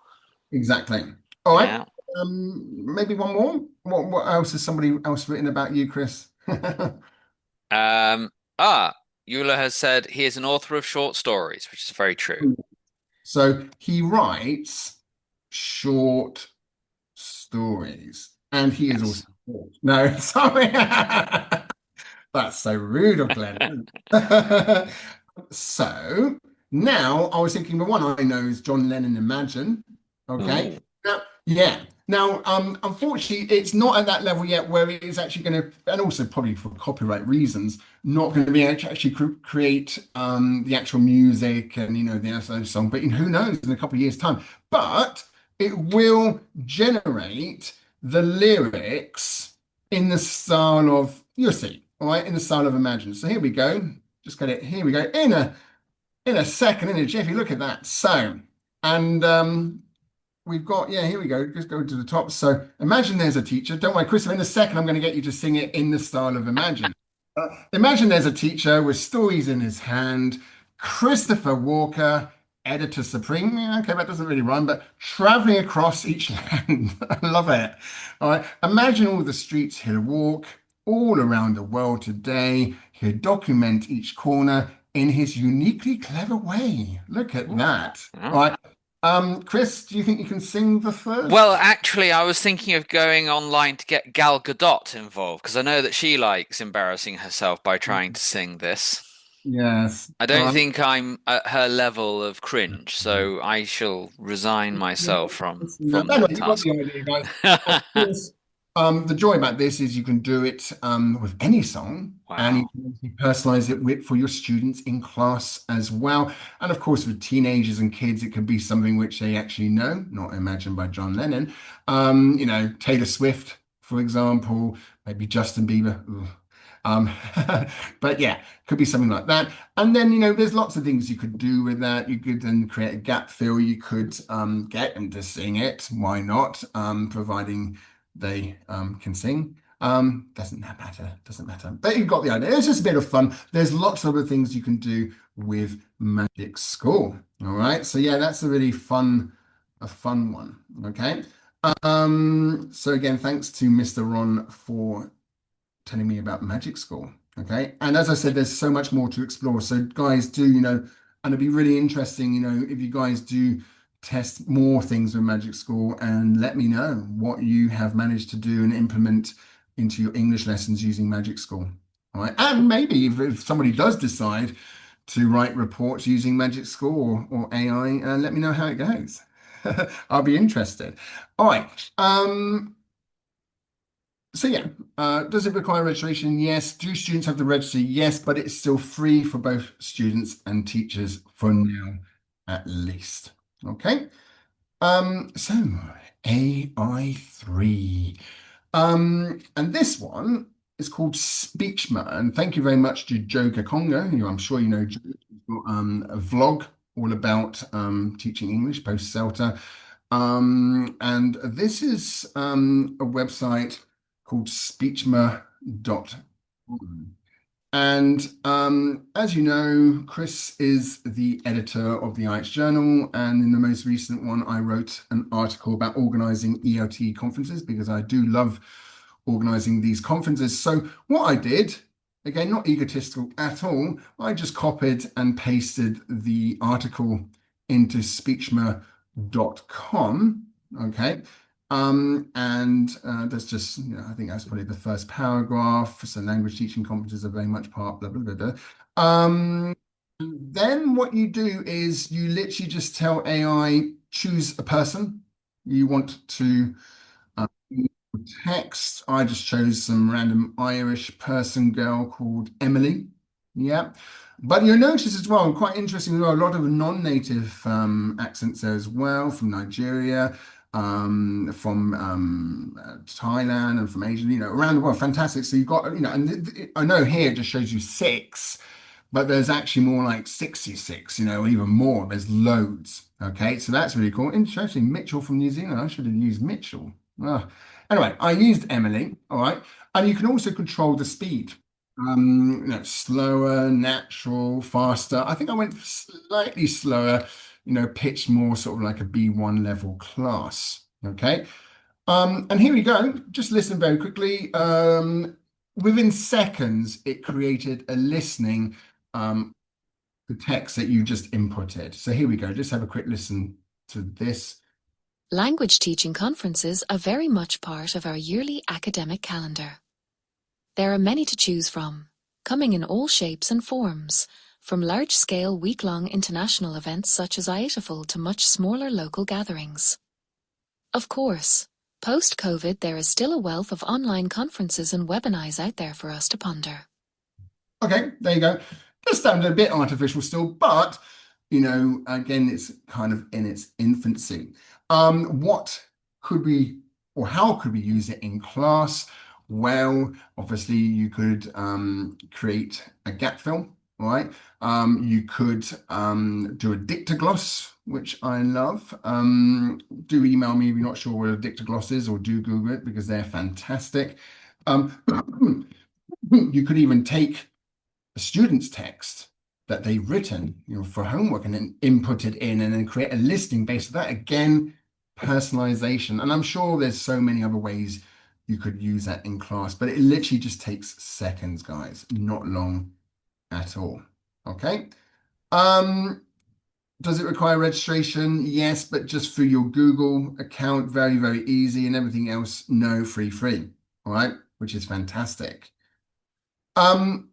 exactly. All right. Yeah. Maybe one more. What else has somebody else written about you, Chris? Um, ah, Eula has said he is an author of short stories, which is very true. So he writes short stories, and he is Yes. also short. No, sorry. That's so rude of Glenn. So now I was thinking the one I know is John Lennon Imagine. Okay. Ooh. Now, yeah. Now, unfortunately, it's not at that level yet where it is actually going to, and also probably for copyright reasons, not going to be able to actually create the actual music and the actual song. But who knows in a couple of years' time? But it will generate the lyrics in the style of, you'll see, all right, in the style of Imagine. So here we go. Just get it. Here we go. In a second, in a jiffy. Look at that. So, and we've got, yeah, here we go. Just go to the top. So imagine there's a teacher. Don't worry, Christopher, in a second, I'm going to get you to sing it in the style of Imagine. Imagine there's a teacher with stories in his hand. Christopher Walker, editor supreme. Yeah, okay, that doesn't really rhyme, but traveling across each land. I love it. All right. Imagine all the streets he'll walk all around the world today. He'll document each corner in his uniquely clever way. Look at that. All Oh. right. Chris, do you think you can sing the Well, first? actually, I was thinking of going online to get Gal Gadot involved because I know that she likes embarrassing herself by trying to sing this. Yes. I All don't right. think I'm at her level of cringe, so I shall resign myself from Anyway, that you got task. the idea, guys. Of course, the joy about this is you can do it with any song, and you Wow. can actually personalize it for your students in class as well. And of course, with teenagers and kids, it could be something which they actually know, not imagined by John Lennon. Taylor Swift, for example, maybe Justin Bieber. Ugh. Um, but yeah, could be something like that. And then, there's lots of things you could do with that. You could then create a gap fill. You could get them to sing it. Why not? Providing they can sing. Doesn't that matter? Doesn't matter. But you got the idea. It's just a bit of fun. There's lots of other things you can do with Magic School. All right. So yeah, that's a fun one. Okay. So again, thanks to Mr. Ron for telling me about Magic School. Okay. And as I said, there's so much more to explore. So guys do, and it'd be really interesting, if you guys do test more things with Magic School and let me know what you have managed to do and implement into your English lessons using Magic School. All right. And maybe if somebody does decide to write reports using Magic School or AI, let me know how it goes. I'll be interested. All right. So yeah, does it require registration? Yes. Do students have to register? Yes, but it's still free for both students and teachers for now, at least. Okay. So AI3. And this one is called Speechma. And thank you very much to Joe Kakonga, who I'm sure you know Joe. He's got a vlog all about teaching English post CELTA. And this is a website called speechma.com. And as you know, Chris is the editor of the IH Journal. And in the most recent one, I wrote an article about organizing ELT conferences because I do love organizing these conferences. So what I did, again, not egotistical at all, I just copied and pasted the article into speechma.com. Okay. And that's just, I think that's probably the first paragraph. So language teaching conferences are very much part, blah, blah, blah, blah. Then what you do is you literally just tell AI, choose a person you want to text. I just chose some random Irish person girl called Emily. Yeah. But you'll notice as well, quite interesting, a lot of non-native accents there as well from Nigeria. from Thailand and from Asia, around the world. Fantastic. So you've got, and I know here it just shows you six, but there's actually more like 66, even more. There's loads. Okay, so that's really cool. Interesting. Mitchell from New Zealand. I should have used Mitchell. Ah. Anyway, I used Emily. All right. And you can also control the speed. Slower, natural, faster. I think I went slightly slower, pitched more sort of like a B1 level class. Okay. And here we go. Just listen very quickly. Within seconds, it created a listening the text that you just inputted. So here we go. Just have a quick listen to this. Language teaching conferences are very much part of our yearly academic calendar. There are many to choose from, coming in all shapes and forms, from large-scale week-long international events such as IHCYLT to much smaller local gatherings. Of course, post-COVID there is still a wealth of online conferences and webinars out there for us to ponder. Okay, there you go. Just sounded a bit artificial still, but again, it's kind of in its infancy. What could we, or how could we use it in class? Well, obviously you could create a gap fill, right? You could do a dictogloss, which I love. Do email me if you're not sure what a dictogloss is, or do Google it because they're fantastic. You could even take a student's text that they've written, for homework and then input it in and then create a listing based on that. Again, personalization. And I'm sure there's so many other ways you could use that in class, but it literally just takes seconds, guys, not long at all. Okay. Does it require registration? Yes, but just through your Google account, very, very easy, and everything else, no, free. All right, which is fantastic. And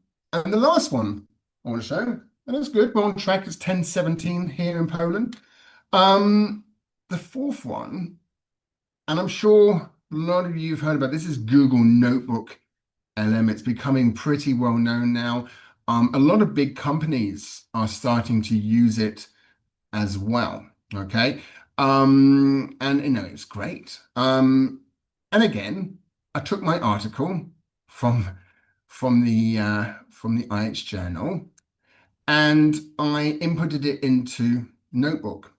the last one I want to show, and that's good, we're on track, it's 10:17 here in Poland. The fourth one, and I'm sure a lot of you have heard about this, is Google Notebook LM. It's becoming pretty well known now. A lot of big companies are starting to use it as well. Okay. And it's great. And again, I took my article from the IH Journal and I inputted it into Notebook.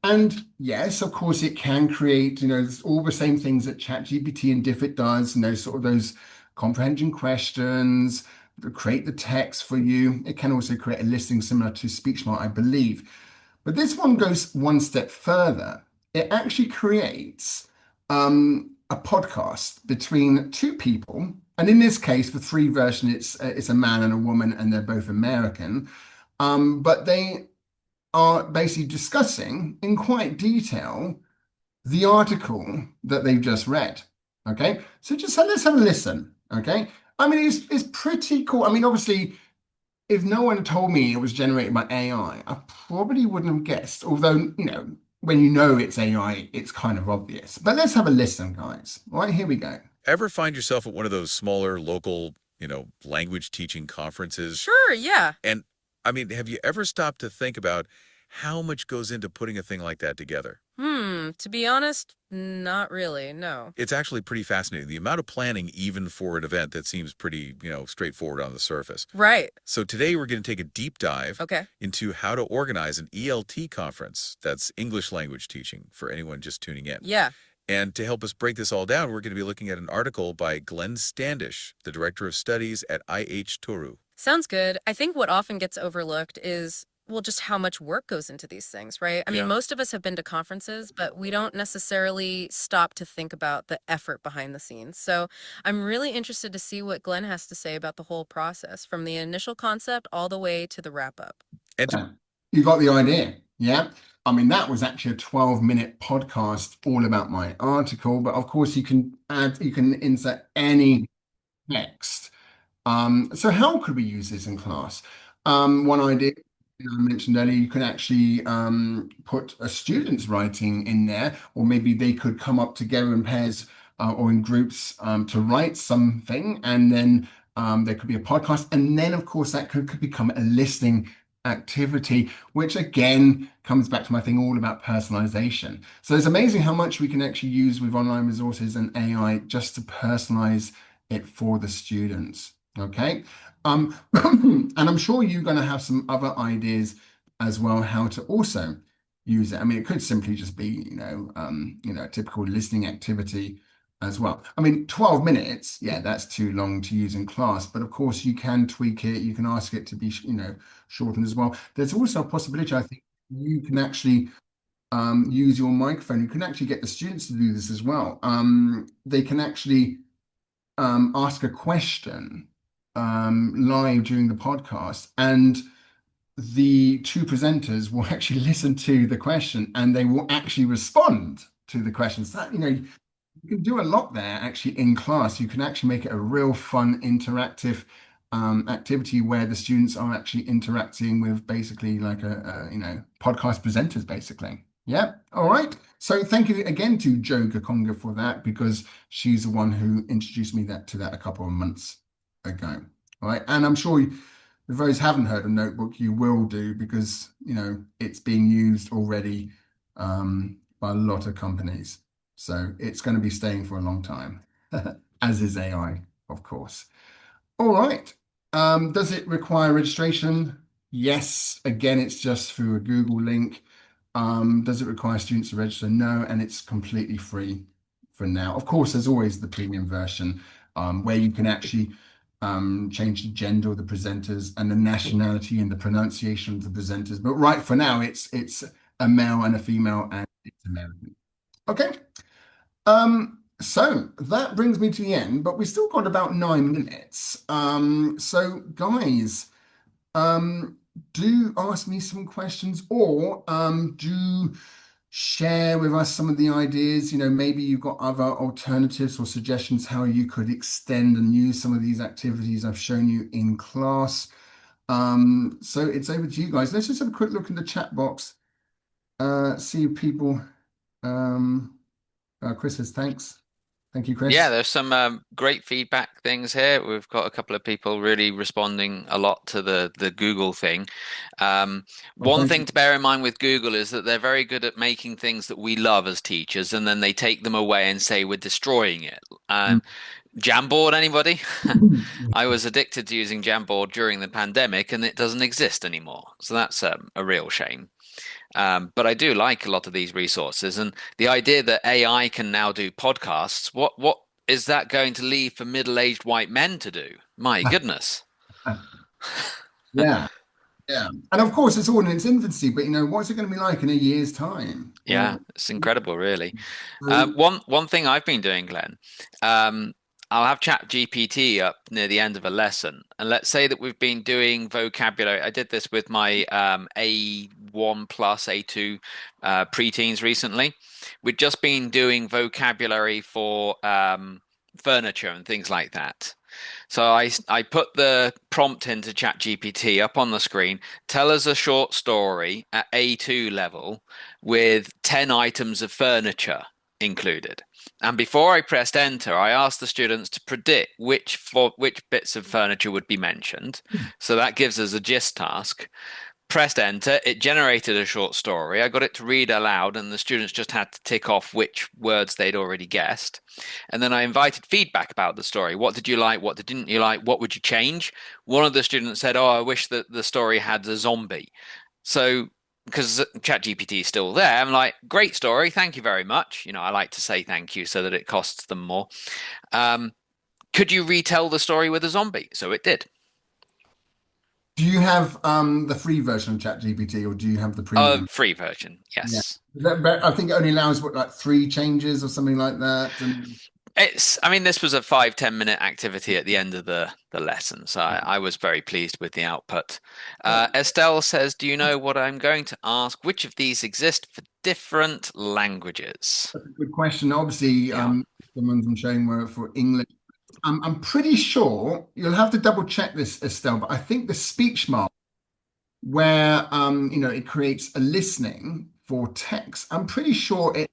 And yes, of course, it can create, all the same things that ChatGPT and Diffit does, sort of those comprehension questions, create the text for you. It can also create a listing similar to SpeechMart, I believe. But this one goes one step further. It actually creates a podcast between two people. And in this case, the free version, it's a man and a woman, and they're both American. But they are basically discussing in quite detail the article that they've just read. Okay, so let's have a listen. Okay, I mean, it's pretty cool. I mean, obviously, if no one told me it was generated by AI, I probably wouldn't have guessed. Although, when it's AI, it's kind of obvious. But let's have a listen, guys. All right, here we go. Ever find yourself at one of those smaller local, language teaching conferences? Sure, yeah. And I mean, have you ever stopped to think about how much goes into putting a thing like that together? To be honest, not really, no. It's actually pretty fascinating, the amount of planning even for an event that seems pretty, straightforward on the surface. Right. So today we're going to take a deep dive into how to organize an ELT conference, that's English language teaching, for anyone just tuning in. Yeah. And to help us break this all down, we're going to be looking at an article by Glenn Standish, the Director of Studies at IH Toruń. Sounds good. I think what often gets overlooked is, just how much work goes into these things, right? I mean, most of us have been to conferences, but we don't necessarily stop to think about the effort behind the scenes. So I'm really interested to see what Glenn has to say about the whole process, from the initial concept all the way to the wrap-up. You got the idea, yeah? I mean, that was actually a 12-minute podcast all about my article, but of course you can insert any text. So how could we use this in class? One idea I mentioned earlier, you can actually put a student's writing in there, or maybe they could come up together in pairs or in groups to write something, and then there could be a podcast, and then of course that could become a listening activity, which again comes back to my thing all about personalization. So it's amazing how much we can actually use with online resources and AI just to personalize it for the students. Okay. And I'm sure you're going to have some other ideas as well how to also use it. I mean, it could simply just be, a typical listening activity as well. I mean, 12 minutes, yeah, that's too long to use in class, but of course you can tweak it. You can ask it to be, shortened as well. There's also a possibility, I think, you can actually use your microphone. You can actually get the students to do this as well. They can actually ask a question live during the podcast, and the two presenters will actually listen to the question and they will actually respond to the questions. That, you can do a lot there actually in class. You can actually make it a real fun, interactive activity where the students are actually interacting with basically like podcast presenters, basically. Yeah. All right. So thank you again to Jo Gakonga for that, because she's the one who introduced me to that a couple of months ago. All right. And I'm sure if those haven't heard of Notebook, you will do, because it's being used already by a lot of companies. So it's going to be staying for a long time, as is AI, of course. All right. Does it require registration? Yes. Again, it's just through a Google link. Does it require students to register? No, and it's completely free for now. Of course, there's always the premium version where you can actually change the gender of the presenters and the nationality and the pronunciation of the presenters. But right for now, it's a male and a female, and it's American. Okay. So that brings me to the end, but we still got about 9 minutes. So guys, do ask me some questions, or do share with us some of the ideas. Maybe you've got other alternatives or suggestions how you could extend and use some of these activities I've shown you in class. So it's over to you guys. Let's just have a quick look in the chat box. See if people. Chris says thanks. Thank you, Chris. Yeah, there's some great feedback things here. We've got a couple of people really responding a lot to the Google thing. One thing to bear in mind with Google is that they're very good at making things that we love as teachers, and then they take them away and say we're destroying it. Jamboard, anybody? I was addicted to using Jamboard during the pandemic, and it doesn't exist anymore. So that's a real shame. But I do like a lot of these resources, and the idea that AI can now do podcasts, what is that going to leave for middle-aged white men to do? My goodness. Yeah, yeah. And of course, it's all in its infancy, but what's it going to be like in a year's time? Yeah, it's incredible, really. One thing I've been doing, Glenn, I'll have ChatGPT up near the end of a lesson, and let's say that we've been doing vocabulary. I did this with my A1 plus A2 preteens recently. We'd just been doing vocabulary for furniture and things like that. So I put the prompt into ChatGPT up on the screen. Tell us a short story at A2 level with 10 items of furniture included. And before I pressed enter, I asked the students to predict which bits of furniture would be mentioned. So that gives us a gist task. Pressed enter, it generated a short story. I got it to read aloud, and the students just had to tick off which words they'd already guessed. And then I invited feedback about the story. What did you like? What didn't you like? What would you change? One of the students said, "Oh, I wish that the story had a zombie." So, because ChatGPT is still there, I'm like, "Great story, thank you very much." I like to say thank you so that it costs them more. Could you retell the story with a zombie? So it did. Do you have the free version of ChatGPT, or do you have the premium? Free version, yes. Yeah. I think it only allows like 3 changes or something like that. This was a 5-10 minute activity at the end of the lesson, so I was very pleased with the output. Estelle says, do you know what I'm going to ask? Which of these exist for different languages? That's a good question. Obviously, the ones I'm showing were for English. I'm pretty sure, you'll have to double check this, Estelle, but I think the speech mark where it creates a listening for text, I'm pretty sure it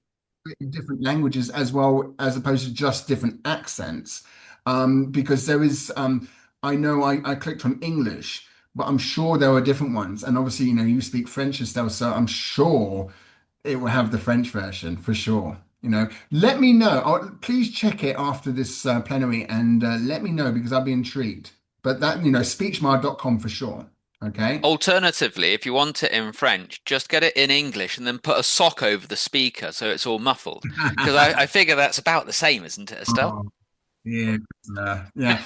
in different languages as well, as opposed to just different accents. Because there is I know I clicked on English, but I'm sure there are different ones. And obviously, you speak French, Estelle, so I'm sure it will have the French version for sure. Let me know. Please check it after this plenary and let me know because I'll be intrigued. But that, speechmar.com for sure. Okay. Alternatively, if you want it in French, just get it in English and then put a sock over the speaker so it's all muffled. Because I figure that's about the same, isn't it, Estelle? Oh, yeah, yeah.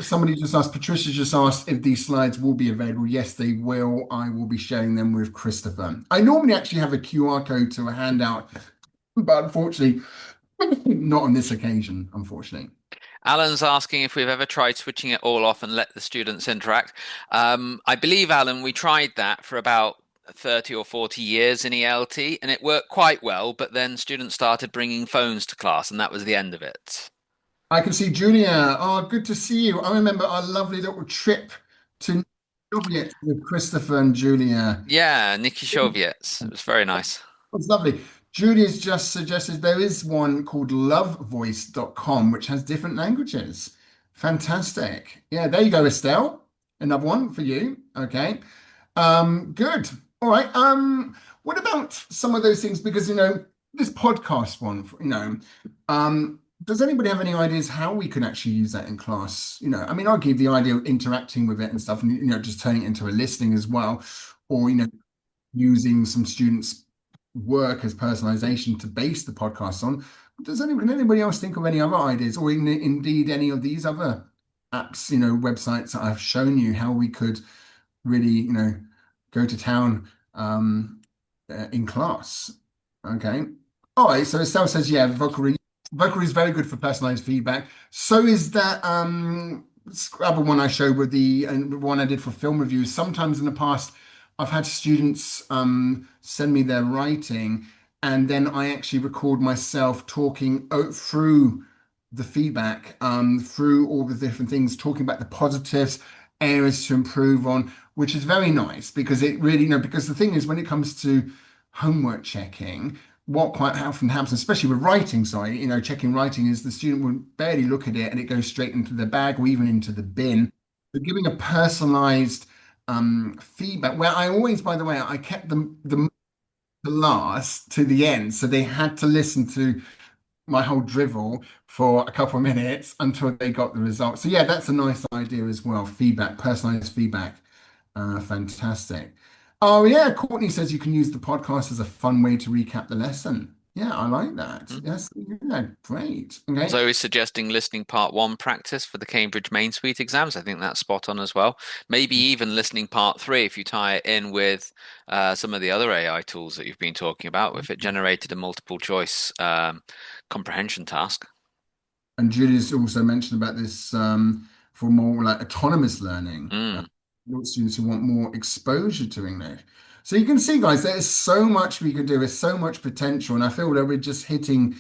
Somebody just asked, Patricia just asked if these slides will be available. Yes, they will. I will be sharing them with Christopher. I normally actually have a QR code to a handout, but unfortunately, not on this occasion, unfortunately. Alan's asking if we've ever tried switching it all off and let the students interact. I believe, Alan, we tried that for about 30 or 40 years in ELT and it worked quite well, but then students started bringing phones to class and that was the end of it. I can see Julia. Oh, good to see you. I remember our lovely little trip to Soviet with Christopher and Julia. Yeah, Nikki Soviets. It was very nice. It's lovely. Julia's just suggested there is one called lovevoice.com, which has different languages. Fantastic. Yeah, there you go, Estelle. Another one for you. Okay. Good. All right. What about some of those things? Because, this podcast one, does anybody have any ideas how we can actually use that in class? I'll give the idea of interacting with it and stuff, and, just turning it into a listening as well, or, using some students' work as personalization to base the podcast on. Can anybody else think of any other ideas, or indeed any of these other apps, websites that I've shown you how we could really, go to town in class? Okay. All right. So Estelle says, yeah, Vocary is very good for personalized feedback. So is that other one I showed with the one I did for film reviews. Sometimes in the past, I've had students send me their writing, and then I actually record myself talking through the feedback, through all the different things, talking about the positives, areas to improve on, which is very nice because it really, because the thing is, when it comes to homework checking, what quite often happens, especially with writing, sorry, checking writing, is the student will barely look at it and it goes straight into the bag or even into the bin. But giving a personalized feedback, where I always, by the way, I kept the last to the end, so they had to listen to my whole drivel for a couple of minutes until they got the result. So yeah, that's a nice idea as well. Feedback, personalized feedback. Fantastic. Oh yeah, Courtney says you can use the podcast as a fun way to recap the lesson. Yeah, I like that. Yes, yeah, great. Okay. Zoe is suggesting listening part one practice for the Cambridge Main Suite exams. I think that's spot on as well. Maybe even listening part three if you tie it in with some of the other AI tools that you've been talking about, if it generated a multiple choice comprehension task. And Julia's also mentioned about this for more like autonomous learning. Students who want more exposure to English. So you can see, guys, there's so much we can do. There's so much potential, and I feel that we're just hitting,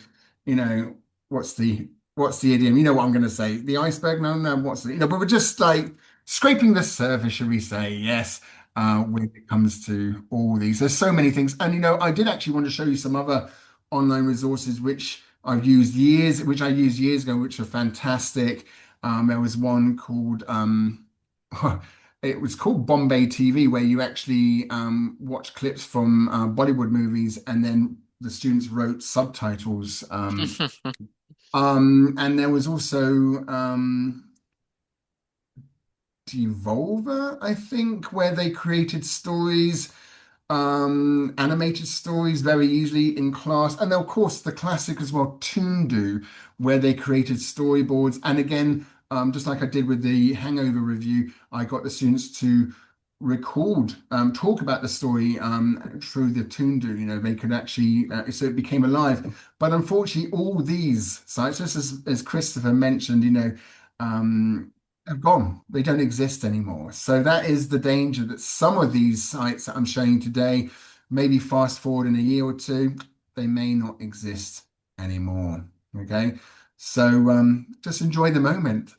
what's the idiom? You know what I'm going to say? The iceberg? No. What's the? But we're just like scraping the surface, should we say? Yes. When it comes to all these, there's so many things, and I did actually want to show you some other online resources which I used years ago, which are fantastic. There was one called it was called Bombay TV, where you actually watch clips from Bollywood movies, and then the students wrote subtitles. And there was also Devolver, I think, where they created stories, animated stories very easily in class. And then, of course, the classic as well, Toondo, where they created storyboards. And again, just like I did with the Hangover review, I got the students to record, talk about the story through the Toondo. They could actually, so it became alive. But unfortunately, all these sites, just as Christopher mentioned, have gone. They don't exist anymore. So that is the danger, that some of these sites that I'm showing today, maybe fast forward in a year or two, they may not exist anymore. Okay. So just enjoy the moment.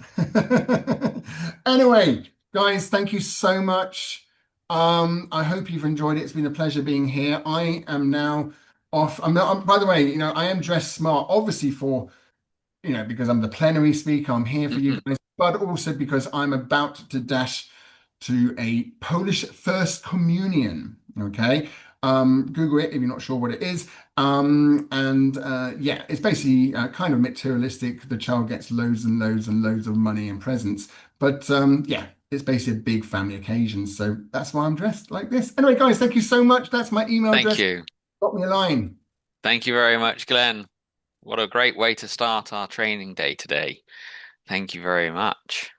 Anyway, guys, thank you so much. I hope you've enjoyed it. It's been a pleasure being here. I am now off. By the way, I am dressed smart, obviously because I'm the plenary speaker. I'm here for you guys, but also because I'm about to dash to a Polish first communion. Okay. Google it if you're not sure what it is. Yeah, it's basically kind of materialistic. The child gets loads and loads and loads of money and presents. But yeah, it's basically a big family occasion. So that's why I'm dressed like this. Anyway, guys, thank you so much. That's my email Thank address. you. Drop me a line. Thank you very much, Glenn. What a great way to start our training day today. Thank you very much.